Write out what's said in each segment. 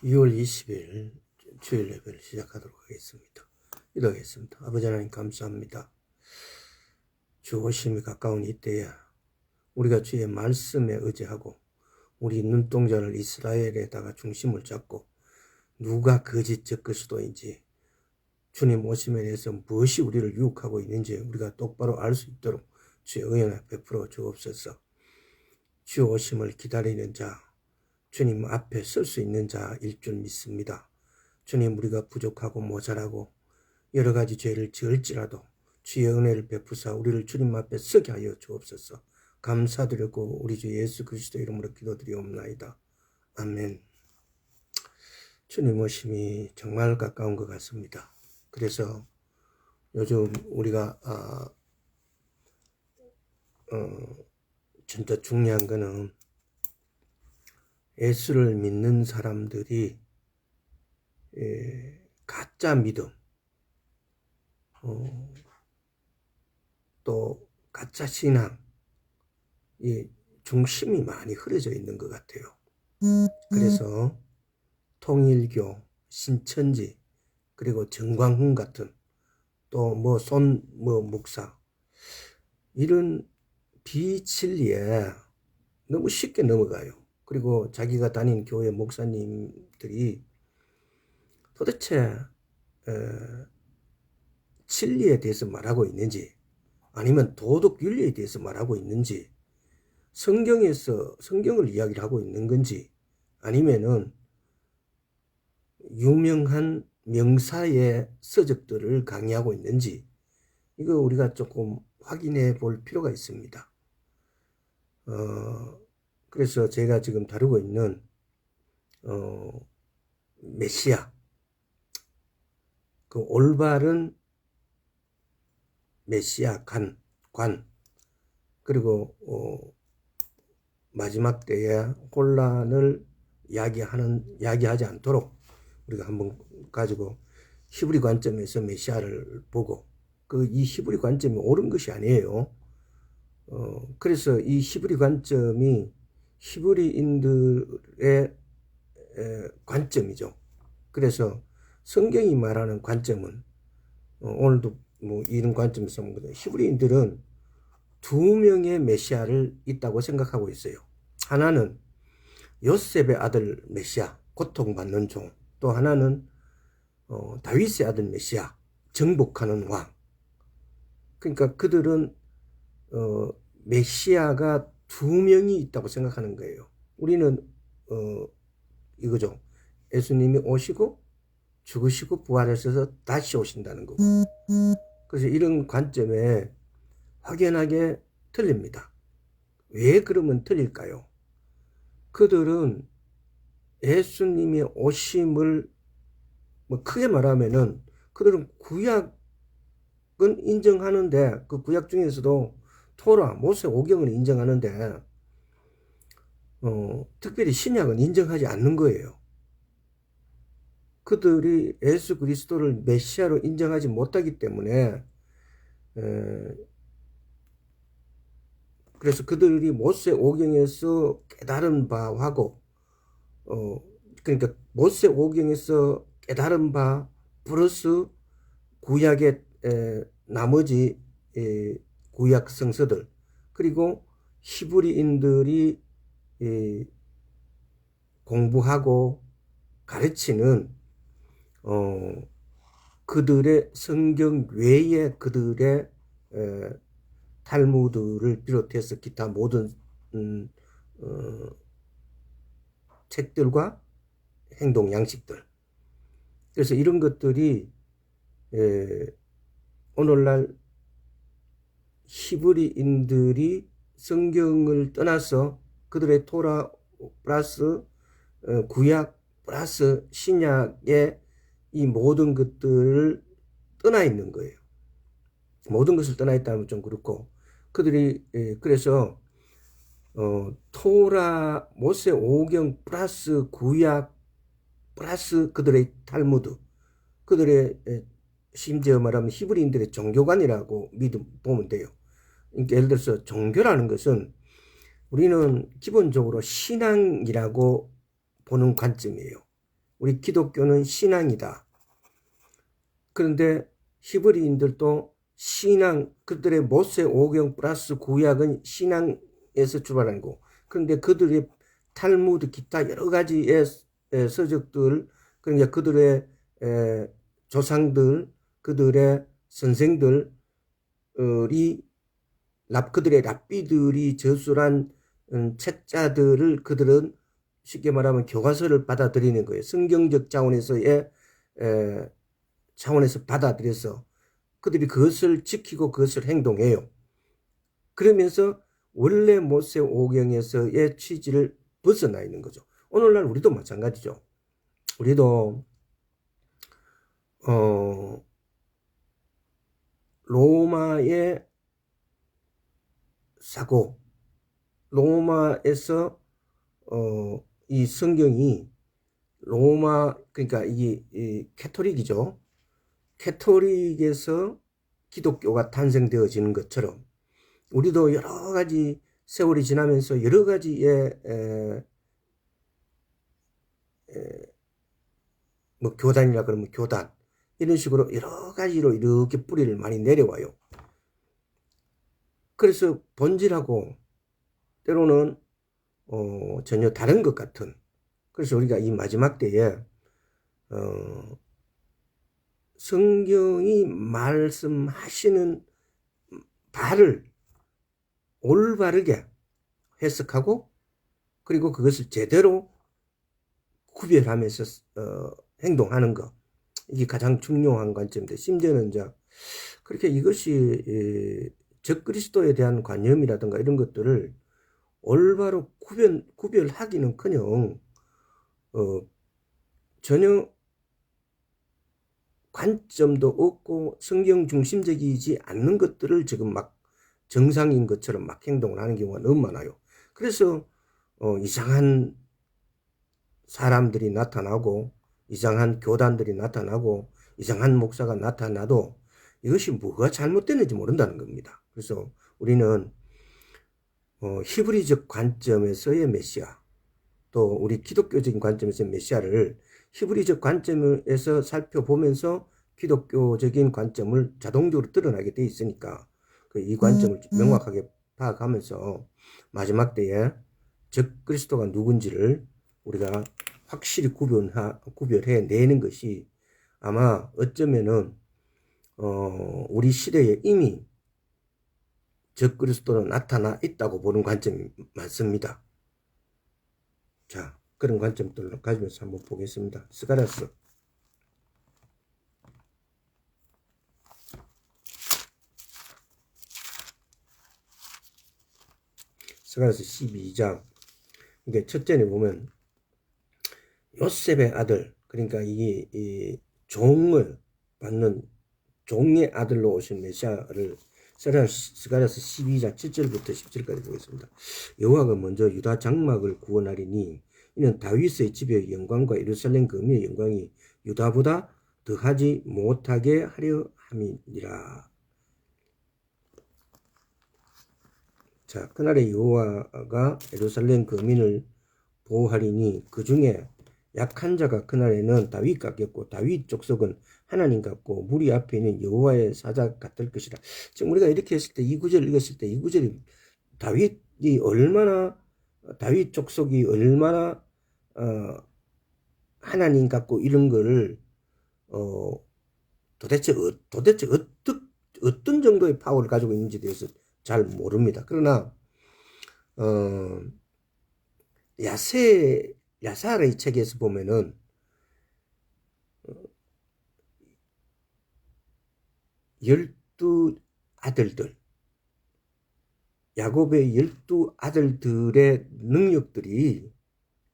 2월 20일 주일 예배를 시작하도록 하겠습니다. 기도하겠습니다. 아버지 하나님 감사합니다. 주 오심이 가까운 이때야 우리가 주의 말씀에 의지하고 우리 눈동자를 이스라엘에다가 중심을 잡고 누가 거짓 적그리스도인지 주님 오심에 대해서 무엇이 우리를 유혹하고 있는지 우리가 똑바로 알 수 있도록 주의 은혜를 베풀어 주옵소서. 주 오심을 기다리는 자, 주님 앞에 설 수 있는 자일 줄 믿습니다. 주님, 우리가 부족하고 모자라고 여러 가지 죄를 지을지라도 주의 은혜를 베푸사 우리를 주님 앞에 서게 하여 주옵소서. 감사드리고 우리 주 예수 그리스도 이름으로 기도드리옵나이다. 아멘. 주님 오심이 정말 가까운 것 같습니다. 그래서 요즘 우리가 진짜 중요한 거는 예수를 믿는 사람들이 가짜 믿음, 또 가짜 신앙, 이 중심이 많이 흐려져 있는 것 같아요. 그래서 통일교, 신천지, 그리고 정광훈 같은 또 목사 이런 비진리에 너무 쉽게 넘어가요. 그리고 자기가 다닌 교회 목사님들이 도대체 진리에 대해서 말하고 있는지 아니면 도덕 윤리에 대해서 말하고 있는지 성경을 이야기를 하고 있는 건지 아니면은 유명한 명사의 서적들을 강의하고 있는지 이거 우리가 조금 확인해 볼 필요가 있습니다. 그래서 제가 지금 다루고 있는 메시아, 그 올바른 메시아 관 그리고 마지막 때에 혼란을 야기하지 않도록 우리가 한번 가지고 히브리 관점에서 메시아를 보고 이 히브리 관점이 옳은 것이 아니에요. 그래서 이 히브리 관점이 히브리인들의 관점이죠. 그래서 성경이 말하는 관점은 오늘도 이런 관점에서 히브리인들은 두 명의 메시아를 있다고 생각하고 있어요. 하나는 요셉의 아들 메시아, 고통받는 종. 또 하나는 다윗의 아들 메시아, 정복하는 왕. 그러니까 그들은 메시아가 두 명이 있다고 생각하는 거예요. 우리는 이거죠. 예수님이 오시고 죽으시고 부활하셔서 다시 오신다는 거고. 그래서 이런 관점에 확연하게 틀립니다. 왜 그러면 틀릴까요? 그들은 예수님이 오심을 크게 말하면은 그들은 구약은 인정하는데 그 구약 중에서도 토라, 모세 오경을 인정하는데 특별히 신약은 인정하지 않는 거예요. 그들이 예수 그리스도를 메시아로 인정하지 못하기 때문에 그래서 그들이 모세 오경에서 깨달은 바하고 그러니까 모세 오경에서 깨달은 바 플러스 구약의 나머지 구약 성서들 그리고 히브리인들이 공부하고 가르치는 그들의 성경 외에 그들의 탈무드를 비롯해서 기타 모든 책들과 행동 양식들. 그래서 이런 것들이 오늘날 히브리인들이 성경을 떠나서 그들의 토라 플러스 구약 플러스 신약의 이 모든 것들을 떠나 있는 거예요. 모든 것을 떠나 있다면 좀 그렇고 그들이 그래서 토라 모세 오경 플러스 구약 플러스 그들의 탈무드 그들의 심지어 말하면 히브리인들의 종교관이라고 보면 돼요. 그러니까 예를 들어서 종교라는 것은 우리는 기본적으로 신앙이라고 보는 관점이에요. 우리 기독교는 신앙이다. 그런데 히브리인들도 신앙, 그들의 모세 오경 플러스 구약은 신앙에서 출발한 거. 그런데 그들의 탈무드, 기타 여러 가지의 서적들, 그러니까 그들의 조상들, 그들의 선생들이, 그들의 랍비들이 저술한 책자들을 그들은 쉽게 말하면 교과서를 받아들이는 거예요. 성경적 차원에서의 차원에서 받아들여서 그들이 그것을 지키고 그것을 행동해요. 그러면서 원래 모세 오경에서의 취지를 벗어나 있는 거죠. 오늘날 우리도 마찬가지죠. 우리도 로마의 사고, 로마에서 이 성경이 로마, 그러니까 이 캐토릭이죠. 캐토릭에서 기독교가 탄생되어지는 것처럼 우리도 여러 가지 세월이 지나면서 여러 가지의 뭐 교단이라 그러면 교단, 이런 식으로 여러 가지로 이렇게 뿌리를 많이 내려와요. 그래서 본질하고 때로는 전혀 다른 것 같은, 그래서 우리가 이 마지막 때에 성경이 말씀하시는 바를 올바르게 해석하고 그리고 그것을 제대로 구별하면서 행동하는 것, 이게 가장 중요한 관점인데, 심지어는 이제 그렇게 이것이 적그리스도에 대한 관념이라든가 이런 것들을 올바로 구별하기는커녕 전혀 관점도 없고 성경 중심적이지 않는 것들을 지금 막 정상인 것처럼 막 행동을 하는 경우가 너무 많아요. 그래서 이상한 사람들이 나타나고 이상한 교단들이 나타나고 이상한 목사가 나타나도 이것이 뭐가 잘못됐는지 모른다는 겁니다. 그래서 우리는 히브리적 관점에서의 메시아, 또 우리 기독교적인 관점에서의 메시아를 히브리적 관점에서 살펴보면서 기독교적인 관점을 자동적으로 드러나게 돼 있으니까 이 관점을 명확하게 파악하면서 마지막 때에 적그리스도가 누군지를 우리가 확실히 구별해 내는 것이 아마 어쩌면은 우리 시대에 이미 적그리스도는 나타나 있다고 보는 관점이 많습니다. 자, 그런 관점들을 가지면서 한번 보겠습니다. 스가랴서 12장. 이게 첫째는 보면 요셉의 아들, 그러니까 이 종을 받는 종의 아들로 오신 메시아를 스가랴서 12장 7절부터 10절까지 보겠습니다. 여호와가 먼저 유다 장막을 구원하리니 이는 다윗의 집의 영광과 예루살렘 거미의 영광이 유다보다 더하지 못하게 하려 함이니라. 자, 그날에 여호와가 예루살렘 거민을 보호하리니 그 중에 약한 자가 그날에는 다윗 같겠고 다윗 족속은 하나님 같고 무리 앞에 있는 여호와의 사자 같을 것이라. 지금 우리가 이렇게 했을 때 이 구절을 읽었을 때 이 구절이 다윗 족속이 얼마나 하나님 같고 이런 거를 도대체 어떤 정도의 파워를 가지고 있는지에 대해서 잘 모릅니다. 그러나 야사의 책에서 보면은 열두 아들들, 야곱의 12아들들의 능력들이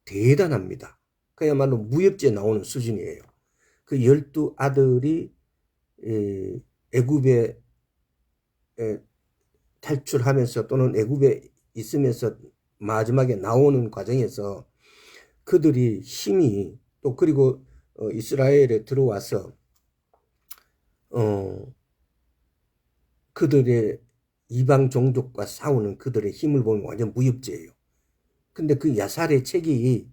대단합니다. 그야말로 무협지에 나오는 수준이에요. 그 12아들이 애굽에 탈출하면서 또는 애굽에 있으면서 마지막에 나오는 과정에서 그들이 힘이 또 그리고 이스라엘에 들어와서 그들의 이방 종족과 싸우는 그들의 힘을 보면 완전 무협지예요. 근데 그 야살의 책이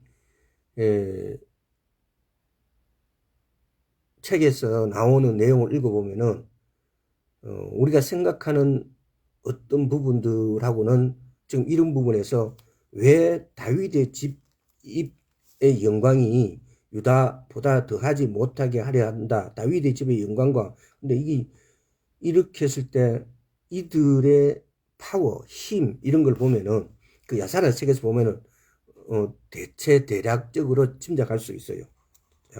책에서 나오는 내용을 읽어보면은 우리가 생각하는 어떤 부분들하고는 지금 이런 부분에서 왜 다윗의 집의 영광이 유다보다 더하지 못하게 하려 한다. 다윗의 집의 영광과 근데 이게 이렇게 했을 때 이들의 파워, 힘 이런 걸 보면은 그 야사라 책에서 보면은 대체 대략적으로 짐작할 수 있어요.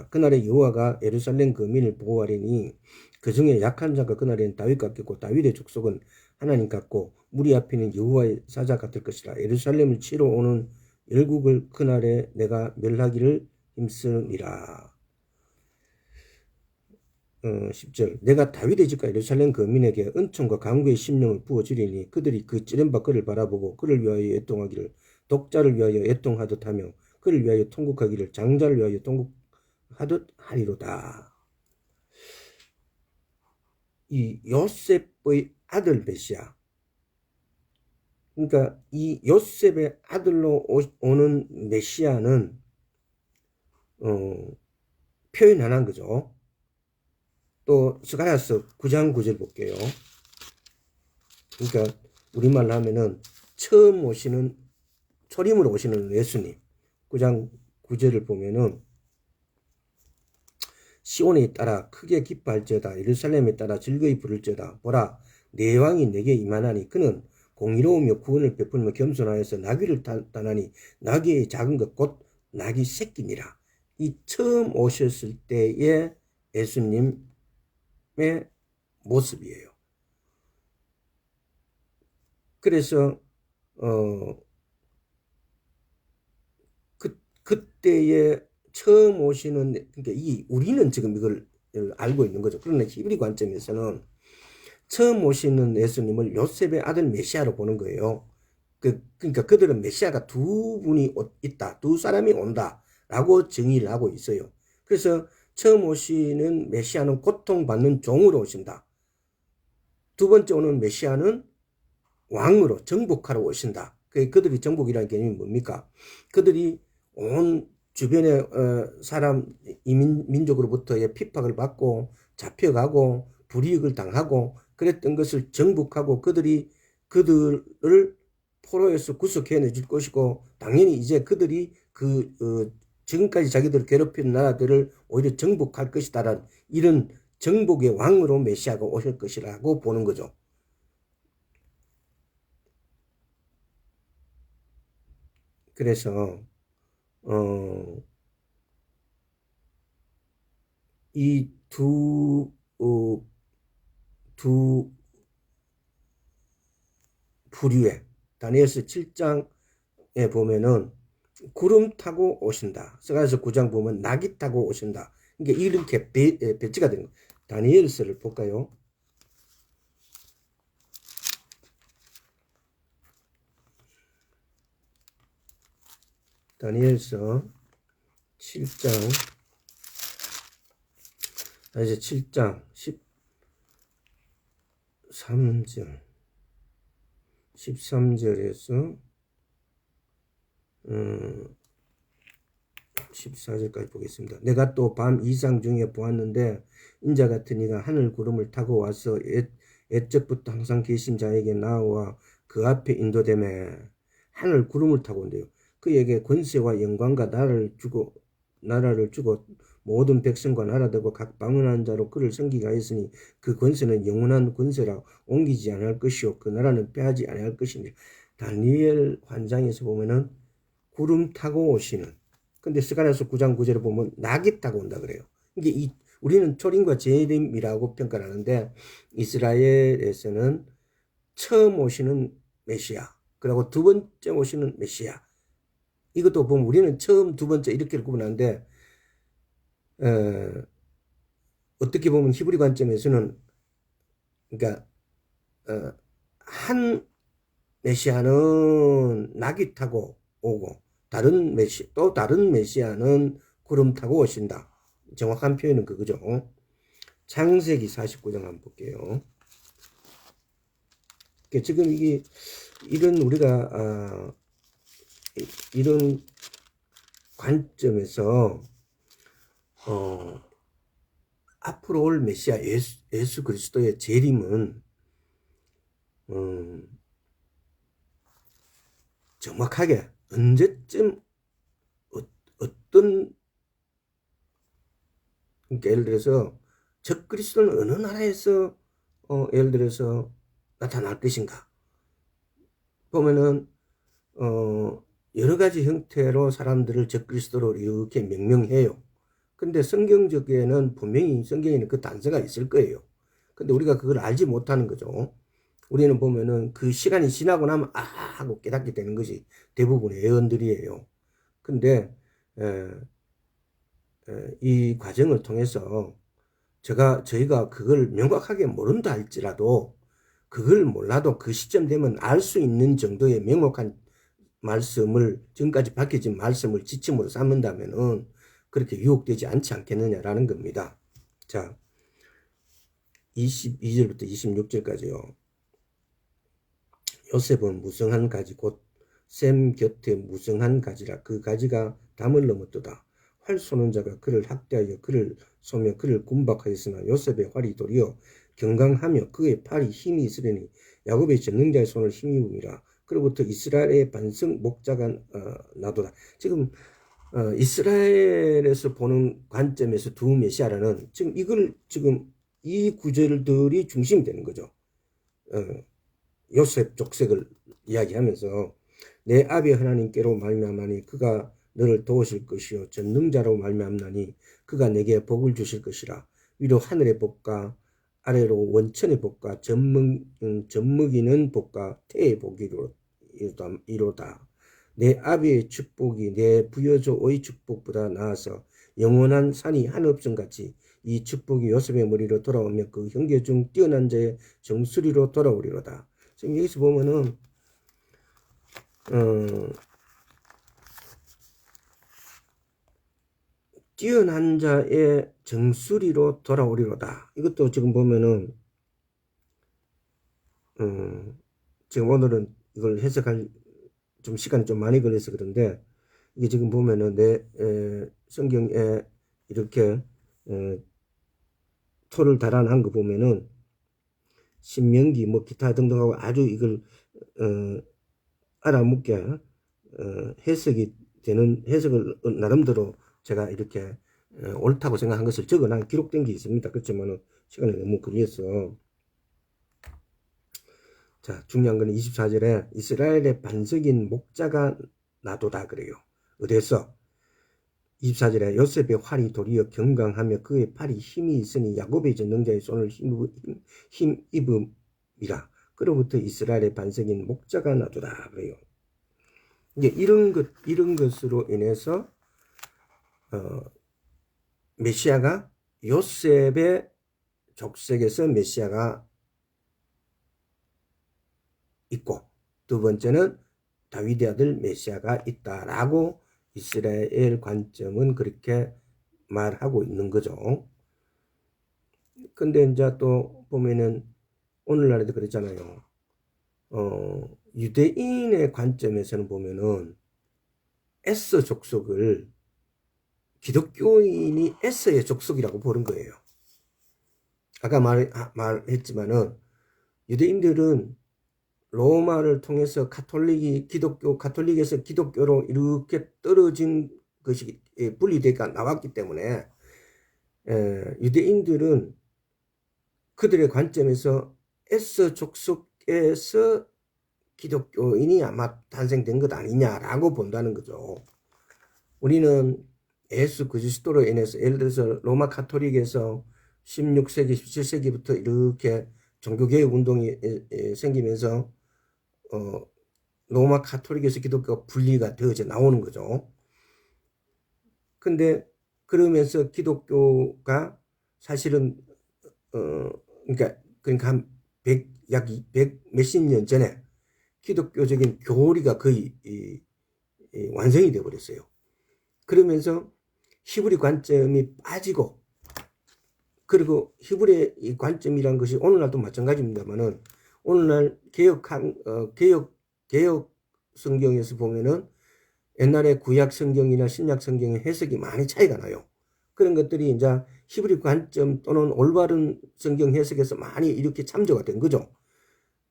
그날에 여호와가 예루살렘 거민을 보호하리니 그 중에 약한 자가 그날에는 다윗 같겠고 다윗의 족속은 하나님 같고 무리 앞에는 여호와의 사자 같을 것이라. 예루살렘을 치러 오는 열국을 그날에 내가 멸하기를 힘쓰니라. 10절 내가 다윗의 집과 예루살렘 거민에게 은총과 강구의 심령을 부어주리니 그들이 그 찌른바 그를 바라보고 그를 위하여 애통하기를 독자를 위하여 애통하듯 하며 그를 위하여 통곡하기를 장자를 위하여 통곡하듯 하리로다. 이 요셉의 아들 메시아, 그러니까 이 요셉의 아들로 오는 메시아는 표현 안 한 거죠. 또 스가랴서 9장 9절 볼게요. 그러니까 우리말로 하면은 처음 오시는 초림으로 오시는 예수님 9장 9절을 보면은 시온에 따라 크게 기뻐할지어다 예루살렘에 따라 즐거이 부를지어다 보라 내 왕이 내게 임하나니 그는 공의로우며 구원을 베풀며 겸손하여서 나귀를 타나니 나귀의 작은 것 곧 나귀 새끼니라. 이 처음 오셨을 때의 예수님의 모습이에요. 그래서 그때의 처음 오시는 그러니까 우리는 지금 이걸 알고 있는 거죠. 그러나 히브리 관점에서는 처음 오시는 예수님을 요셉의 아들 메시아로 보는 거예요. 그러니까 그들은 메시아가 두 분이 있다, 두 사람이 온다라고 정의를 하고 있어요. 그래서 처음 오시는 메시아는 고통받는 종으로 오신다. 두 번째 오는 메시아는 왕으로 정복하러 오신다. 그들이 정복이라는 개념이 뭡니까? 그들이 온 주변의 사람 민족으로부터의 핍박을 받고 잡혀가고 불이익을 당하고 그랬던 것을 정복하고 그들을 포로에서 구속해내 줄 것이고 당연히 이제 그들이 지금까지 자기들을 괴롭히는 나라들을 오히려 정복할 것이다라는 이런 정복의 왕으로 메시아가 오실 것이라고 보는 거죠. 그래서 이 두 부류의 다니엘서 7장에 보면은 구름 타고 오신다. 스가랴서 9장 보면 나귀 타고 오신다. 그러니까 이렇게 배치가 되는 거예요. 다니엘서를 볼까요? 다니엘서 7장 이제 7장 13절 13절에서 14절까지 보겠습니다. 내가 또 밤 이상 중에 보았는데 인자 같은 이가 하늘 구름을 타고 와서 옛적부터 항상 계신 자에게 나와 그 앞에 인도되매 하늘 구름을 타고 온대요. 그에게 권세와 영광과 나라를 주고 모든 백성과 나라들과 각 방언하는 자로 그를 섬기게 하였으니 그 권세는 영원한 권세라 옮기지 아니할 것이요 그 나라는 빼앗지 아니할 것이니. 다니엘 환장에서 보면은 구름 타고 오시는, 근데 스가랴서 9장 9절에 보면 나귀 타고 온다 그래요. 이게 우리는 초림과 재림이라고 평가를 하는데 이스라엘에서는 처음 오시는 메시아, 그리고 두 번째 오시는 메시아, 이것도 보면 우리는 처음, 두 번째 이렇게 구분하는데 어떻게 보면 히브리 관점에서는 그러니까 한 메시아는 나귀 타고 오고 또 다른 메시아는 구름 타고 오신다. 정확한 표현은 그거죠. 창세기 49장 한번 볼게요. 지금 이런 우리가 이런 관점에서 앞으로 올 메시아 예수 그리스도의 재림은 정확하게 언제쯤 어떤, 그러니까 예를 들어서 적그리스도는 어느 나라에서 예를 들어서 나타날 것인가 보면은 여러 가지 형태로 사람들을 적그리스도로 이렇게 명명해요. 근데 성경적에는 분명히 성경에는 그 단서가 있을 거예요. 근데 우리가 그걸 알지 못하는 거죠. 우리는 보면은 그 시간이 지나고 나면 하고 깨닫게 되는 것이 대부분의 예언들이에요. 근데 이 과정을 통해서 저희가 그걸 명확하게 모른다 할지라도 그걸 몰라도 그 시점 되면 알 수 있는 정도의 명확한 말씀을, 지금까지 밝혀진 말씀을 지침으로 삼는다면은 그렇게 유혹되지 않지 않겠느냐라는 겁니다. 자, 22절부터 26절까지요. 요셉은 무성한 가지 곧 셈 곁에 무성한 가지라 그 가지가 담을 넘었도다. 활 쏘는 자가 그를 학대하여 그를 쏘며 그를 군박하였으나 요셉의 활이 도리어 경강하며 그의 팔이 힘이 있으려니 야곱의 전능자의 손을 힘입음이라. 그로부터 이스라엘의 반석 목자가 나도다. 지금 이스라엘에서 보는 관점에서 두 메시아라는 지금 이 구절들이 중심이 되는 거죠. 요셉 족색을 이야기하면서 내 아비 하나님께로 말미암나니 그가 너를 도우실 것이요 전능자로 말미암나니 그가 내게 복을 주실 것이라. 위로 하늘의 복과 아래로 원천의 복과 젖먹이는 복과 태의 복이로다. 내 아비의 축복이 내 부여조의 축복보다 나아서 영원한 산이 한없음같이 이 축복이 요셉의 머리로 돌아오며 그 형제 중 뛰어난 자의 정수리로 돌아오리로다. 지금 여기서 보면은 뛰어난 자의 정수리로 돌아오리로다. 이것도 지금 보면은 지금 오늘은 이걸 해석할 좀 시간이 좀 많이 걸려서 그런데 이게 지금 보면은 성경에 이렇게 토를 달아난 거 보면은 신명기 뭐 기타 등등하고 아주 이걸 알아묻게 해석이 되는 해석을 나름대로 제가 이렇게 옳다고 생각한 것을 적어놔 기록된 게 있습니다. 그렇지만은 시간이 너무 걸려서. 자, 중요한 건 24절에 이스라엘의 반석인 목자가 나도다 그래요. 어디서? 24절에 요셉의 활이 도리어 경강하며 그의 팔이 힘이 있으니 야곱의 전능자의 손을 힘입음이라. 그로부터 이스라엘의 반석인 목자가 나도다 그래요. 이제 이런 것으로 인해서 메시아가 요셉의 족속에서 메시아가 있고, 두 번째는 다윗의 아들 메시아가 있다라고 이스라엘 관점은 그렇게 말하고 있는 거죠. 근데 이제 또 보면은 오늘날에도 그랬잖아요. 유대인의 관점에서는 보면은 에서 족속을 기독교인이 에서의 족속이라고 보는 거예요. 아까 말했지만은 유대인들은 로마를 통해서 가톨릭에서 기독교로 이렇게 떨어진 것이 분리되가 나왔기 때문에 유대인들은 그들의 관점에서 에서 족속에서 기독교인이 아마 탄생된 것 아니냐라고 본다는 거죠. 우리는 예수 그리스도로 인해서 예를 들어서 로마 가톨릭에서 16세기, 17세기부터 이렇게 종교개혁 운동이 생기면서 로마 가톨릭에서 기독교가 분리가 되어져 나오는 거죠. 근데 그러면서 기독교가 사실은 그러니까 한 100 몇십 년 전에 기독교적인 교리가 거의 완성이 되어 버렸어요. 그러면서 히브리 관점이 빠지고, 그리고 히브리의 이 관점이란 것이 오늘날도 마찬가지입니다만은 오늘날 개혁 성경에서 보면은 옛날에 구약 성경이나 신약 성경의 해석이 많이 차이가 나요. 그런 것들이 이제 히브리 관점 또는 올바른 성경 해석에서 많이 이렇게 참조가 된 거죠.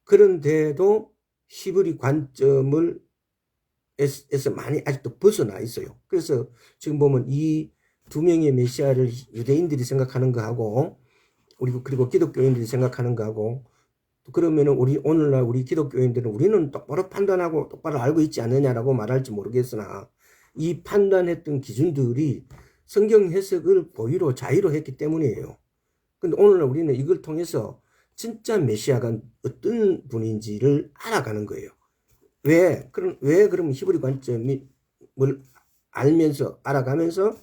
그런데도 히브리 관점을 에서 많이 아직도 벗어나 있어요. 그래서 지금 보면 이 두 명의 메시아를 유대인들이 생각하는 거하고 그리고 기독교인들이 생각하는 거하고 그러면은 오늘날 우리 기독교인들은 우리는 똑바로 판단하고 똑바로 알고 있지 않느냐라고 말할지 모르겠으나 이 판단했던 기준들이 성경 해석을 고의로 자의로 했기 때문이에요. 근데 오늘날 우리는 이걸 통해서 진짜 메시아가 어떤 분인지를 알아가는 거예요. 왜 그러면 히브리 관점을 알면서 알아가면서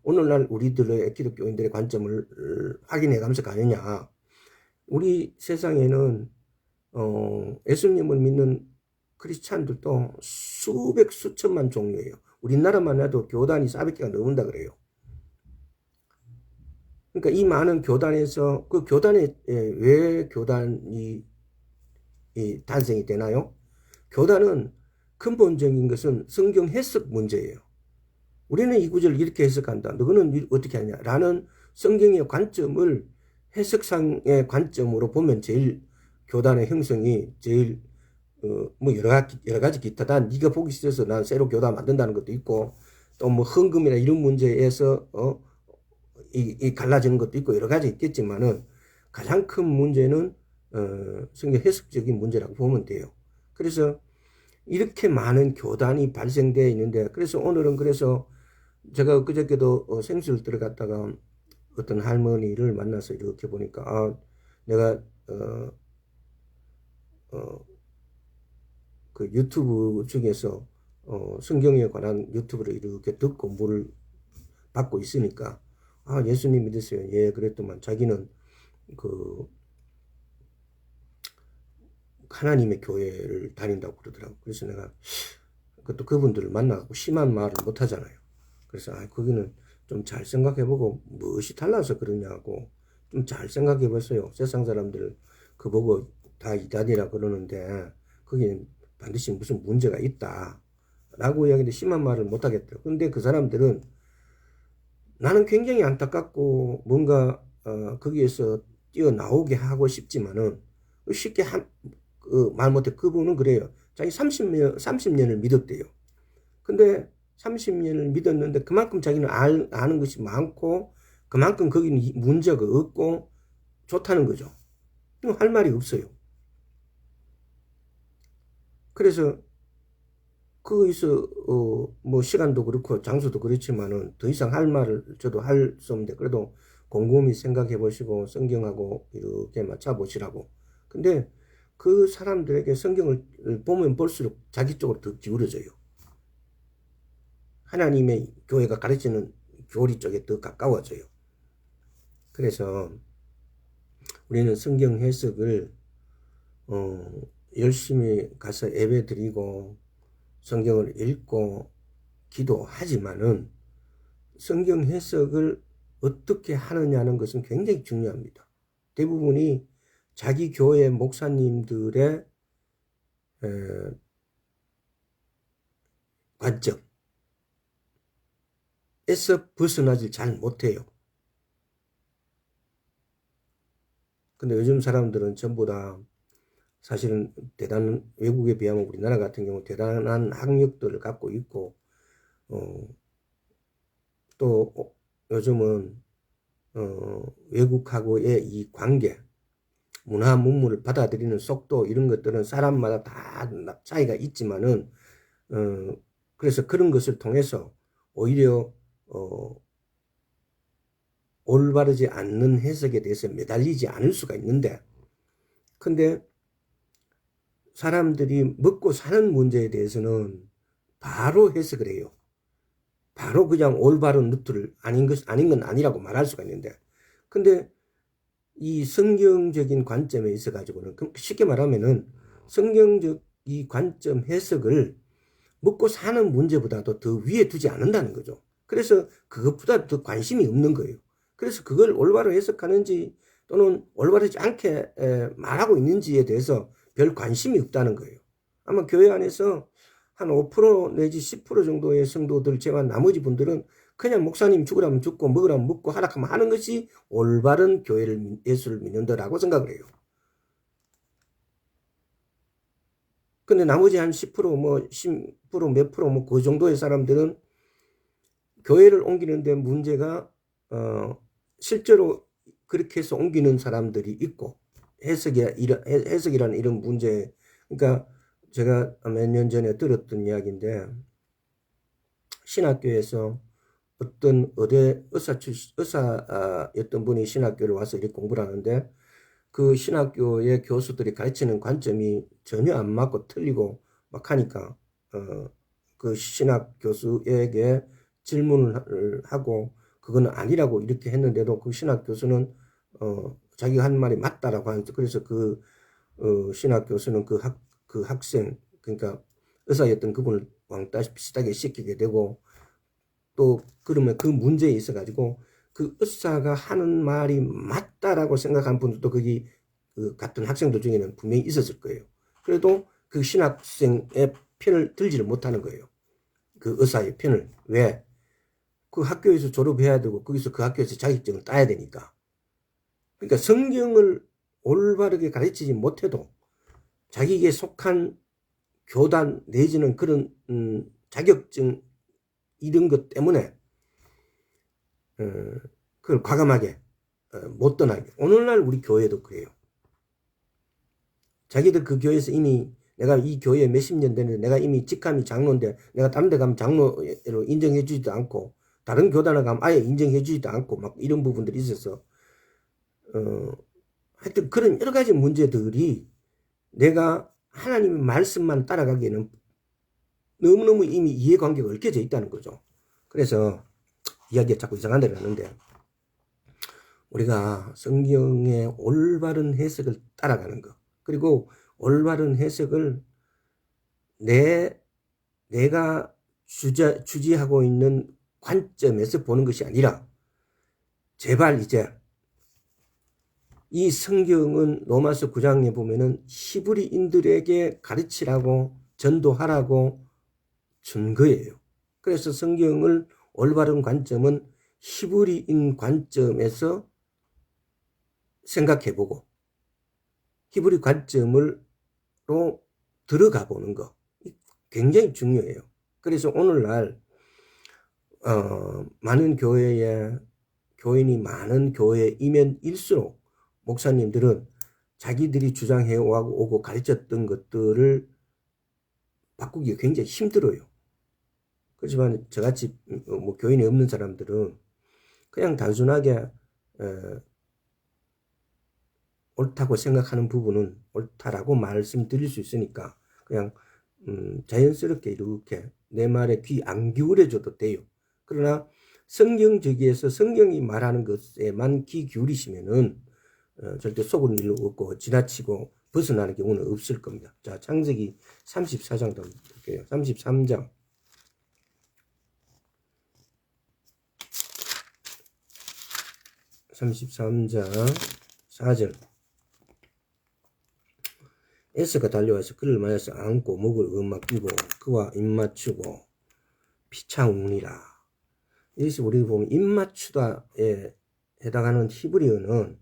오늘날 우리들의 기독교인들의 관점을 확인해 가면서 가느냐. 우리 세상에는 예수님을 믿는 크리스찬들도 수천만 종류예요. 우리나라만 해도 교단이 400개가 넘는다 그래요. 그러니까 이 많은 교단에서 그 교단에 왜 교단이 탄생이 되나요? 교단은 근본적인 것은 성경 해석 문제예요. 우리는 이 구절을 이렇게 해석한다. 너는 어떻게 하냐? 라는 성경의 관점을 해석상의 관점으로 보면 제일 교단의 형성이 제일 뭐 여러 가지 기타다. 네가 보기 싫어서 난 새로 교단 만든다는 것도 있고 또 뭐 헌금이나 이런 문제에서 이 갈라지는 것도 있고 여러 가지 있겠지만은 가장 큰 문제는 성경 해석적인 문제라고 보면 돼요. 그래서 이렇게 많은 교단이 발생되어 있는데 그래서 오늘은 그래서 제가 그저께도 생수를 들어갔다가 어떤 할머니를 만나서 이렇게 보니까 내가 그 유튜브 중에서 성경에 관한 유튜브를 이렇게 듣고 물을 받고 있으니까 예수님 믿으세요. 예, 그랬더만 자기는 그 하나님의 교회를 다닌다고 그러더라고. 그래서 내가 그것도 그분들을 만나고 심한 말을 못 하잖아요. 그래서 거기는 좀 잘 생각해보고 무엇이 달라서 그러냐고 좀 잘 생각해봤어요. 세상 사람들 그 보고 다 이단이라 그러는데 거기는 반드시 무슨 문제가 있다 라고 이야기했는데 심한 말을 못 하겠대요. 근데 그 사람들은 나는 굉장히 안타깝고 뭔가 거기에서 뛰어나오게 하고 싶지만은 쉽게 말 못해. 그분은 그래요. 자기 30년을 믿었대요. 근데 30년을 믿었는데 그만큼 자기는 아는 것이 많고 그만큼 거기는 문제가 없고 좋다는 거죠. 할 말이 없어요. 그래서 거기서 뭐 시간도 그렇고 장소도 그렇지만은 더 이상 할 말을 저도 할 수 없는데 그래도 곰곰이 생각해 보시고 성경하고 이렇게 맞춰 보시라고. 근데 그 사람들에게 성경을 보면 볼수록 자기 쪽으로 더 기울어져요. 하나님의 교회가 가르치는 교리 쪽에 더 가까워져요. 그래서 우리는 성경 해석을 열심히 가서 예배 드리고 성경을 읽고 기도하지만은 성경 해석을 어떻게 하느냐는 것은 굉장히 중요합니다. 대부분이 자기 교회 목사님들의 관점에서 벗어나질 잘 못해요. 근데 요즘 사람들은 전부 다 사실은 대단한, 외국에 비하면 우리나라 같은 경우 대단한 학력들을 갖고 있고 또 요즘은 외국하고의 이 관계, 문화 문물을 받아들이는 속도 이런 것들은 사람마다 다 차이가 있지만은 그래서 그런 것을 통해서 오히려 올바르지 않는 해석에 대해서 매달리지 않을 수가 있는데 근데 사람들이 먹고 사는 문제에 대해서는 바로 해석을 해요. 바로 그냥 올바른 루트를 아닌 건 아니라고 말할 수가 있는데 근데 이 성경적인 관점에 있어 가지고는 쉽게 말하면은 성경적 이 관점 해석을 먹고 사는 문제보다도 더 위에 두지 않는다는 거죠. 그래서 그것보다 더 관심이 없는 거예요. 그래서 그걸 올바로 해석하는지 또는 올바르지 않게 말하고 있는지에 대해서 별 관심이 없다는 거예요. 아마 교회 안에서 한 5% 내지 10% 정도의 성도들 제외한 나머지 분들은 그냥 목사님 죽으라면 죽고 먹으라면 먹고 하라면 하는 것이 올바른 교회를 예수를 믿는다라고 생각을 해요. 근데 나머지 한 10%, 10% 몇 프로 그 정도의 사람들은 교회를 옮기는데 문제가 실제로 그렇게 해서 옮기는 사람들이 있고 해석이라는 이런 문제. 그러니까 제가 몇 년 전에 들었던 이야기인데, 신학교에서 어떤 의사였던 분이 신학교를 와서 이렇게 공부를 하는데, 그 신학교의 교수들이 가르치는 관점이 전혀 안 맞고 틀리고 막 하니까 그 신학 교수에게 질문을 하고 그거는 아니라고 이렇게 했는데도 그 신학 교수는 자기가 한 말이 맞다라고 하는데, 그래서 그 신학 교수는 그 학생, 그러니까 의사였던 그분을 왕따 비슷하게 시키게 되고, 또 그러면 그 문제에 있어 가지고 그 의사가 하는 말이 맞다라고 생각한 분들도 거기 그 같은 학생들 중에는 분명히 있었을 거예요. 그래도 그 신학생의 편을 들지를 못하는 거예요. 그 의사의 편을. 왜? 그 학교에서 졸업해야 되고 거기서 그 학교에서 자격증을 따야 되니까. 그러니까 성경을 올바르게 가르치지 못해도 자기에게 속한 교단 내지는 그런 자격증 이런 것 때문에 그걸 과감하게 못 떠나게. 오늘날 우리 교회도 그래요. 자기들 그 교회에서 이미 내가 이 교회에 몇십 년 됐는데 내가 이미 직함이 장로인데 내가 다른 데 가면 장로로 인정해 주지도 않고 다른 교단에 가면 아예 인정해 주지도 않고 막 이런 부분들이 있어서 하여튼 그런 여러 가지 문제들이 내가 하나님의 말씀만 따라가기에는 너무너무 이미 이해관계가 얽혀져 있다는 거죠. 그래서 이야기가 자꾸 이상한 데를 가는데, 우리가 성경의 올바른 해석을 따라가는 것, 그리고 올바른 해석을 내가 주지하고 있는 관점에서 보는 것이 아니라, 제발 이제 이 성경은 로마서 9장에 보면은 히브리인들에게 가르치라고 전도하라고 준 거예요. 그래서 성경을 올바른 관점은 히브리인 관점에서 생각해보고 히브리 관점으로 들어가 보는 거 굉장히 중요해요. 그래서 오늘날 많은 교인이 많은 교회이면 일수록 목사님들은 자기들이 주장해 오고 가르쳤던 것들을 바꾸기가 굉장히 힘들어요. 그렇지만 저같이 뭐 교인이 없는 사람들은 그냥 단순하게 옳다고 생각하는 부분은 옳다라고 말씀드릴 수 있으니까 그냥 자연스럽게 이렇게 내 말에 귀 안 기울여줘도 돼요. 그러나 성경적이어서 성경이 말하는 것에만 귀 기울이시면은 절대 속을 일 없고 지나치고 벗어나는 경우는 없을 겁니다. 자, 창세기 34장도 한번 볼게요. 33장. 33장 4절. 에서가 달려와서 그를 맞아서 안고 목을 얻맡기고 그와 입맞추고 피창우니라. 여기서 우리 보면 입맞추다에 해당하는 히브리어는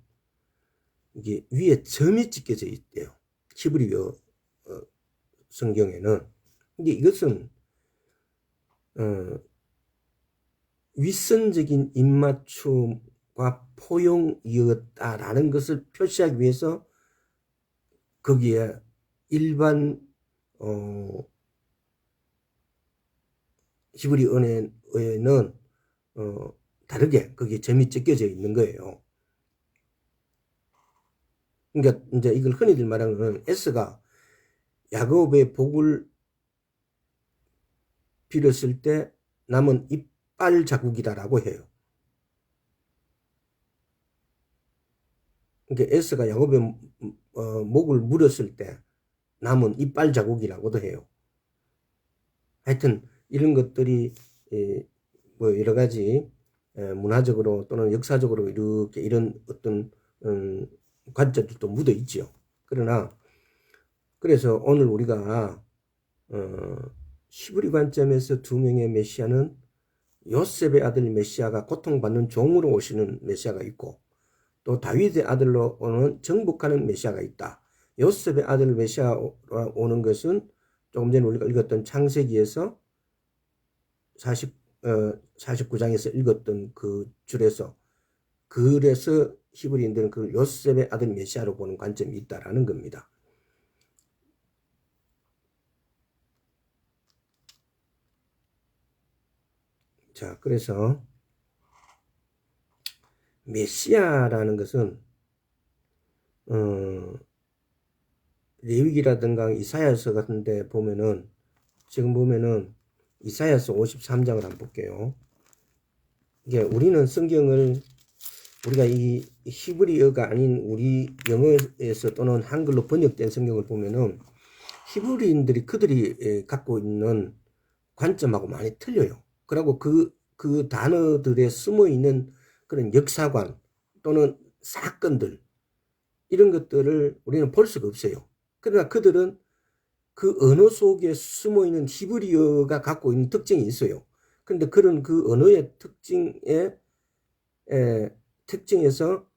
이게 위에 점이 찍혀져 있대요. 히브리어 성경에는. 근데 이것은 윗선적인 입맞춤과 포용이었다라는 것을 표시하기 위해서 거기에 일반 히브리어에는 다르게 거기에 점이 찍혀져 있는 거예요. 그러니까 이제 이걸 흔히들 말하는 에스가 야곱의 복을 빌었을 때 남은 이빨 자국이다라고 해요. 그러니까 에스가 야곱의 목을 물었을 때 남은 이빨 자국이라고도 해요. 하여튼 이런 것들이 뭐 여러 가지 문화적으로 또는 역사적으로 이렇게 이런 어떤 관점들도 묻어 있죠. 그러나 그래서 오늘 우리가 히브리 관점에서 두 명의 메시아는 요셉의 아들 메시아가 고통받는 종으로 오시는 메시아가 있고 또 다윗의 아들로 오는 정복하는 메시아가 있다. 요셉의 아들 메시아가 오는 것은 조금 전에 우리가 읽었던 창세기에서 49장에서 읽었던 그 줄에서 그래서 히브리인들은 그 요셉의 아들 메시아로 보는 관점이 있다라는 겁니다. 자, 그래서 메시아라는 것은 레위기라든가 이사야서 같은 데 보면은 지금 보면은 이사야서 53장을 한번 볼게요. 이게 우리는 성경을 우리가 이 히브리어가 아닌 우리 영어에서 또는 한글로 번역된 성경을 보면은 히브리인들이 그들이 갖고 있는 관점하고 많이 틀려요. 그리고 그 단어들에 숨어 있는 그런 역사관 또는 사건들 이런 것들을 우리는 볼 수가 없어요. 그러나 그들은 그 언어 속에 숨어 있는 히브리어가 갖고 있는 특징이 있어요. 그런데 그런 그 언어의 특징에서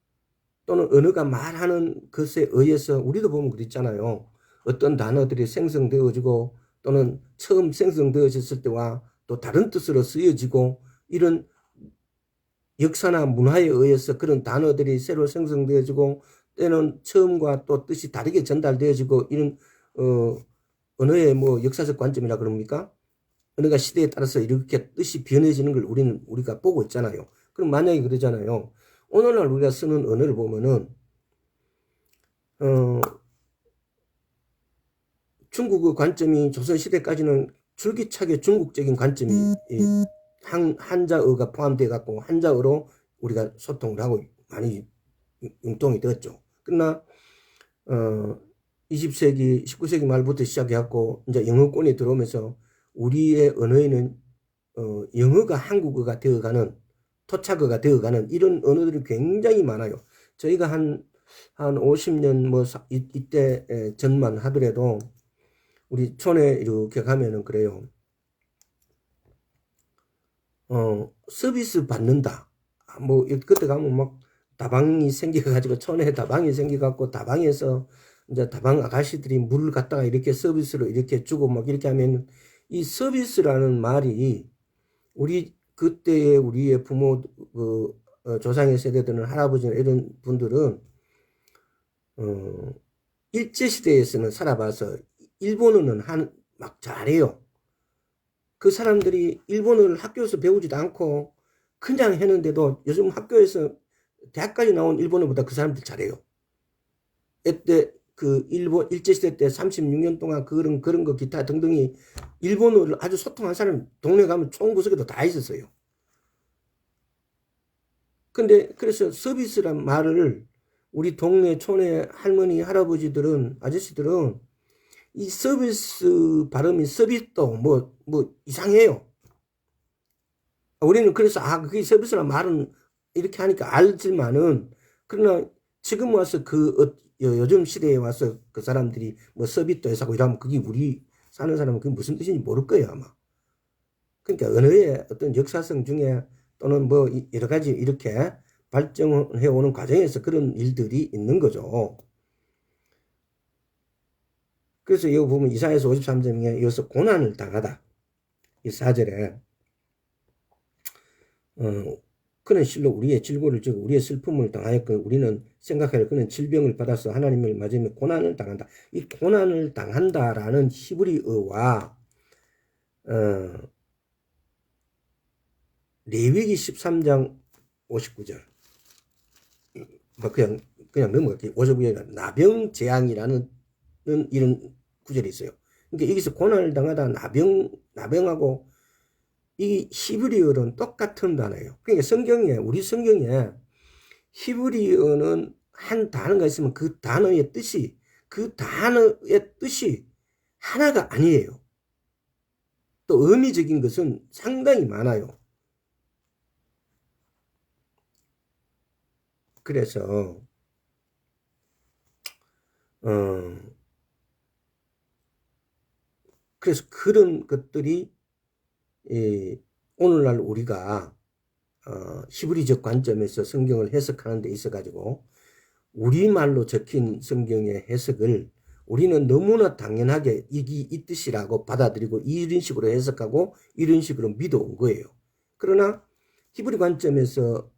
또는 언어가 말하는 것에 의해서 우리도 보면 그랬잖아요. 어떤 단어들이 생성되어지고 또는 처음 생성되어졌을 때와 또 다른 뜻으로 쓰여지고 이런 역사나 문화에 의해서 그런 단어들이 새로 생성되어지고 때는 처음과 또 뜻이 다르게 전달되어지고 이런 언어의 뭐 역사적 관점이라 그럽니까? 언어가 시대에 따라서 이렇게 뜻이 변해지는 걸 우리가 보고 있잖아요. 그럼 만약에 그러잖아요. 오늘날 우리가 쓰는 언어를 보면은 중국의 관점이 조선시대까지는 줄기차게 중국적인 관점이 한자어가 포함되어 갖고 한자어로 우리가 소통을 하고 많이 융통이 되었죠. 그러나 20세기 19세기 말부터 시작해갖고 이제 영어권이 들어오면서 우리의 언어에는 영어가 한국어가 되어가는 토착어가 되어가는 이런 언어들이 굉장히 많아요. 저희가 한 50년 뭐 이때 전만 하더라도 우리 촌에 이렇게 가면은 그래요. 서비스 받는다. 뭐 그때 가면 막 다방이 생겨가지고 촌에 다방이 생겨갖고 다방에서 이제 다방 아가씨들이 물을 갖다가 이렇게 서비스로 이렇게 주고 막 이렇게 하면 이 서비스라는 말이 우리 그때의 우리의 부모 조상의 세대들은 할아버지나 이런 분들은 일제시대에서는 살아봐서 일본어는 막 잘해요. 그 사람들이 일본어를 학교에서 배우지도 않고 그냥 했는데도 요즘 학교에서 대학까지 나온 일본어보다 그 사람들 잘해요. 이때 그 일본 일제시대 때 36년 동안 그런 거 기타 등등이 일본어를 아주 소통한 사람 동네 가면 총구석에도 다 있었어요. 근데 그래서 서비스란 말을 우리 동네 촌의 할머니 할아버지들은 아저씨들은 이 서비스 발음이 서비스도 뭐 이상해요. 우리는 그래서 그게 서비스란 말은 이렇게 하니까 알지만은 그러나 지금 와서 요즘 시대에 와서 그 사람들이 뭐 서비스도 해서고 이러면 그게 우리 사는 사람은 그게 무슨 뜻인지 모를 거예요 아마. 그러니까 언어의 어떤 역사성 중에 또는 뭐 여러 가지 이렇게 발전해 오는 과정에서 그런 일들이 있는 거죠. 그래서 여기 보면 이사야서 53장에 여기서 고난을 당하다. 이 4절에 그는 실로 우리의 질고를 지고 우리의 슬픔을 당하였고 우리는 생각하여 그는 질병을 받아서 하나님을 맞으며 고난을 당한다. 이 고난을 당한다라는 히브리어와 레위기 13장 59절 뭐 그냥 넘어갈게요. 59절에 나병재앙이라는 이런 구절이 있어요. 그러니까 여기서 고난을 당하다 나병하고 이 히브리어는 똑같은 단어예요. 그러니까 우리 성경에 히브리어는 한 단어가 있으면 그 단어의 뜻이 하나가 아니에요. 또 의미적인 것은 상당히 많아요. 그래서 그래서 그런 것들이 오늘날 우리가 히브리적 관점에서 성경을 해석하는 데 있어 가지고 우리말로 적힌 성경의 해석을 우리는 너무나 당연하게 이게 이 뜻이라고 받아들이고 이런 식으로 해석하고 이런 식으로 믿어온 거예요. 그러나 히브리 관점에서